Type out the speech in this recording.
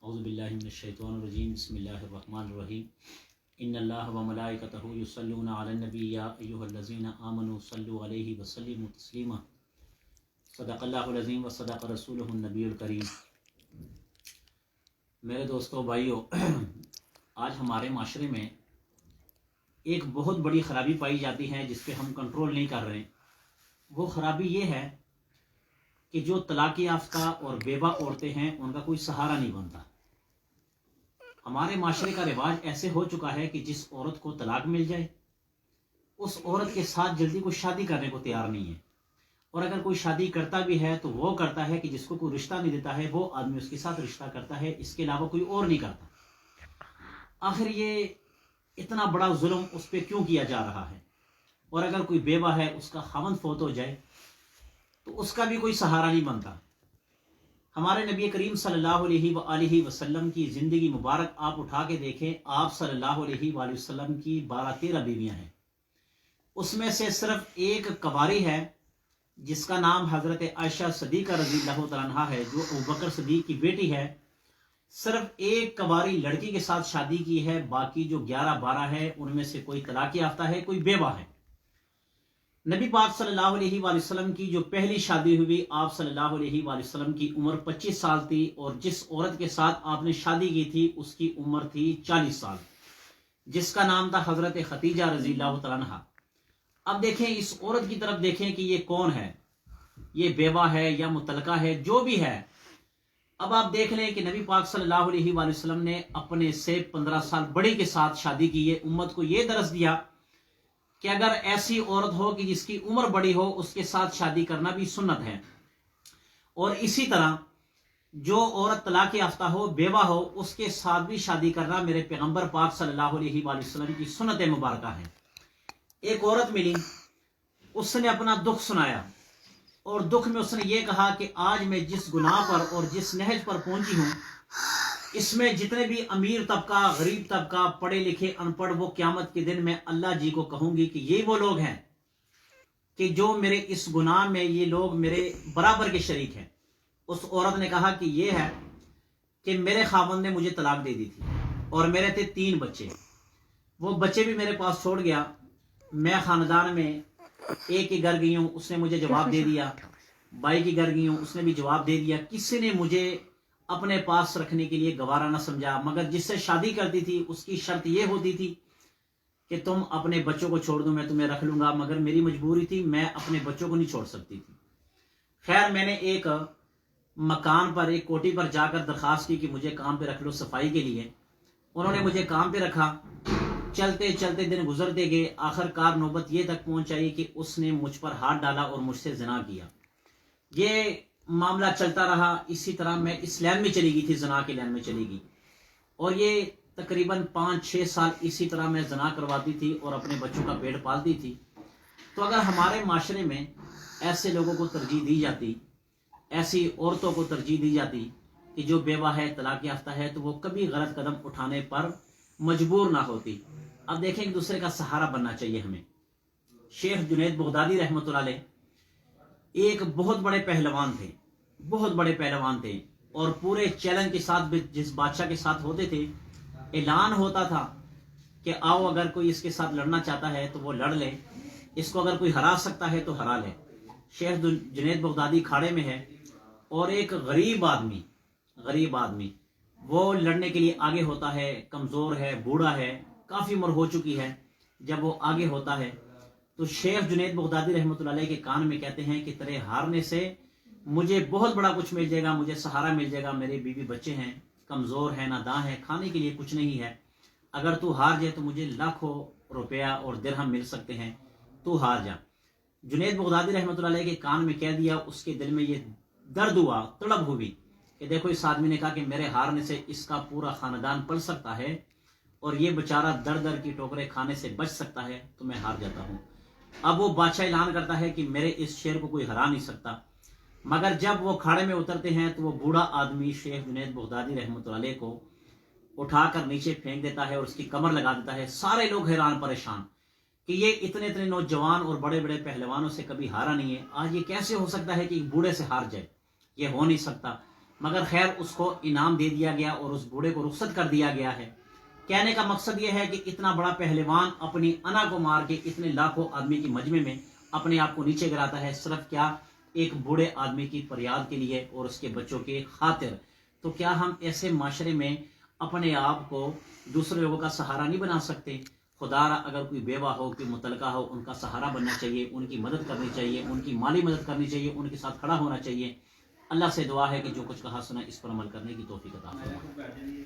औज़ुबिल्लाहि मिनश्शैतानिर्रजीम बिस्मिल्लाहिर्रहमानिर्रहीम इन्नल्लाह व मलाइकतहु युसल्लूना अलन नबी या अय्युहल्लज़ीना आमनू सल्लु अलैहि व सल्लिमू तस्लीमा सदक़ल्लाहुल अज़ीम व सदक़ रसूलुहुन नबियुल करीम। मेरे दोस्तों भाइयों, आज हमारे माशरे में एक बहुत बड़ी ख़राबी पाई जाती है जिस पे हम कंट्रोल नहीं कर रहे। वो ख़राबी ये है कि जो तलाक़ याफ्ता और बेवा औरतें हैं उनका कोई सहारा नहीं बनता। हमारे माशरे का रिवाज ऐसे हो चुका है कि जिस औरत को तलाक मिल जाए उस औरत के साथ जल्दी कोई शादी करने को तैयार नहीं है, और अगर कोई शादी करता भी है तो वो करता है कि जिसको कोई रिश्ता नहीं देता है वो आदमी उसके साथ रिश्ता करता है, इसके अलावा कोई और नहीं करता। आखिर ये इतना बड़ा जुल्म उस पर क्यों किया जा रहा है? और अगर कोई बेवा है उसका खावंद फौत हो जाए तो उसका भी कोई सहारा नहीं बनता। हमारे नबी करीम सल्लल्लाहु अलैहि वसल्लम की ज़िंदगी मुबारक आप उठा के देखें, आप सल्लल्लाहु अलैहि वसल्लम की 12-13 बीवियां हैं, उसमें से सिर्फ एक कवारी है जिसका नाम हज़रत आयशा सदीक़ा रज़ियल्लाहु तआला अन्हा है, जो अबू बकर सदीक़ की बेटी है। सिर्फ एक कवारी लड़की के साथ शादी की है, बाकी जो 11-12 है उनमें से कोई तलाक़ याफ्ता है, कोई बेवा है। नबी पाक सल्लल्लाहु अलैहि वसल्लम की जो पहली शादी हुई, आप सल्लल्लाहु अलैहि वसल्लम की उम्र 25 साल थी, और जिस औरत के साथ आपने शादी की थी उसकी उम्र थी 40 साल, जिसका नाम था हजरत खतीजा रज़ियल्लाहु तआला अन्हा। अब देखें, इस औरत की तरफ देखें कि ये कौन है, ये बेवा है या मुतलका है, जो भी है। अब आप देख लें कि नबी पाक सल्लल्लाहु अलैहि वसल्लम ने अपने से 15 साल बड़ी के साथ शादी की है। उम्मत को ये दर्स दिया कि अगर ऐसी औरत हो कि जिसकी उम्र बड़ी हो उसके साथ शादी करना भी सुन्नत है, और इसी तरह जो औरत तलाक़ याफ्ता हो, बेवा हो, उसके साथ भी शादी करना मेरे पैगंबर पाक सल्लल्लाहु अलैहि वसल्लम की सुन्नत मुबारक है। एक औरत मिली, उसने अपना दुख सुनाया, और दुख में उसने ये कहा कि आज मैं जिस गुनाह पर और जिस नहज पर पहुंची हूं, इसमें जितने भी अमीर तबका, गरीब तबका, पढ़े लिखे, अनपढ़, वो क़यामत के दिन में अल्लाह जी को कहूंगी कि ये वो लोग हैं कि जो मेरे इस गुनाह में, ये लोग मेरे बराबर के शरीक हैं। उस औरत ने कहा कि ये है कि मेरे खावंद ने मुझे तलाक दे दी थी और मेरे थे 3 बच्चे, वो बच्चे भी मेरे पास छोड़ गया। मैं खानदान में एक ही घर गई हूँ, उसने मुझे जवाब दे दिया, भाई की घर गई हूँ, उसने भी जवाब दे दिया, किसी ने मुझे अपने पास रखने के लिए गवारा न समझा। मगर जिससे शादी करती थी उसकी शर्त ये होती थी कि तुम अपने बच्चों को छोड़ दो, मैं तुम्हें रख लूंगा, मगर मेरी मजबूरी थी, मैं अपने बच्चों को नहीं छोड़ सकती थी। खैर, मैंने एक मकान पर, एक कोठी पर जाकर दरखास्त की कि मुझे काम पे रख लो सफाई के लिए। उन्होंने मुझे काम पे रखा। चलते चलते दिन गुजरते गए, आखिरकार नौबत ये तक पहुंच आई कि उसने मुझ पर हाथ डाला और मुझसे ज़िना किया। ये मामला चलता रहा। इसी तरह मैं इस लाइन में चली गई थी, ज़िना की लाइन में चली गई, और ये तकरीबन 5-6 साल इसी तरह मैं ज़िना करवाती थी और अपने बच्चों का पेट पालती थी। तो अगर हमारे माशरे में ऐसे लोगों को तरजीह दी जाती, ऐसी औरतों को तरजीह दी जाती कि जो बेवा है, तलाक याफ्ता है, तो वो कभी गलत कदम उठाने पर मजबूर ना होती। अब देखें, एक दूसरे का सहारा बनना चाहिए हमें। शेख जुनैद बगदादी रहमतुल्लाह अलैह एक बहुत बड़े पहलवान थे, बहुत बड़े पहलवान थे, और पूरे चैलेंज के साथ जिस बादशाह के साथ होते थे, ऐलान होता था कि आओ, अगर कोई इसके साथ लड़ना चाहता है तो वो लड़ ले, इसको अगर कोई हरा सकता है तो हरा ले। शेख जुनैद बगदादी खाड़े में है, और एक गरीब आदमी वो लड़ने के लिए आगे होता है, कमज़ोर है, बूढ़ा है, काफ़ी उम्र हो चुकी है। जब वो आगे होता है तो शेख जुनैद बगदादी रहमतुल्लाह अलैह के कान में कहते हैं कि तेरे हारने से मुझे बहुत बड़ा कुछ मिल जाएगा, मुझे सहारा मिल जाएगा, मेरे बीवी बच्चे हैं, कमज़ोर है, नादां है, खाने के लिए कुछ नहीं है, अगर तू हार जाए तो मुझे लाखों रुपया और दिरहम मिल सकते हैं, तू हार जा। जुनैद बगदादी रहमतुल्लाह अलैह के कान में कह दिया। उसके दिल में ये दर्द हुआ, तड़प हुई कि देखो, इस आदमी ने कहा कि मेरे हारने से इसका पूरा खानदान पल सकता है और ये बेचारा दर दर की टोकरे खाने से बच सकता है, तो मैं हार जाता हूँ। अब वो बादशाह ऐलान करता है कि मेरे इस शेर को कोई हरा नहीं सकता। मगर जब वो खाड़े में उतरते हैं तो वो बूढ़ा आदमी शेख जुनैद बगदादी रहमतुल्लाह अलैह को उठाकर नीचे फेंक देता है और उसकी कमर लगा देता है। सारे लोग हैरान परेशान कि ये इतने इतने नौजवान और बड़े बड़े पहलवानों से कभी हारा नहीं है, आज ये कैसे हो सकता है कि बूढ़े से हार जाए? ये हो नहीं सकता। مگر خیر اس کو انعام دے دیا گیا اور اس بوڑھے کو رخصت کر دیا گیا ہے۔ کہنے کا مقصد یہ ہے کہ اتنا بڑا پہلوان اپنی انا کو مار کے اتنے لاکھوں آدمی کی مجمع میں اپنے آپ کو نیچے گراتا ہے، صرف کیا ایک بوڑھے آدمی کی فریاد کے لیے اور اس کے بچوں کے خاطر۔ تو کیا ہم ایسے معاشرے میں اپنے آپ کو دوسرے لوگوں کا سہارا نہیں بنا سکتے؟ خدا را اگر کوئی بیوہ ہو، کوئی متعلقہ ہو، ان کا سہارا بننا چاہیے، ان کی مدد کرنی چاہیے، ان کی مالی مدد کرنی چاہیے، ان کے ساتھ کھڑا ہونا چاہیے۔ اللہ سے دعا ہے کہ جو کچھ کہا سنا اس پر عمل کرنے کی توفیق عطا فرمائے۔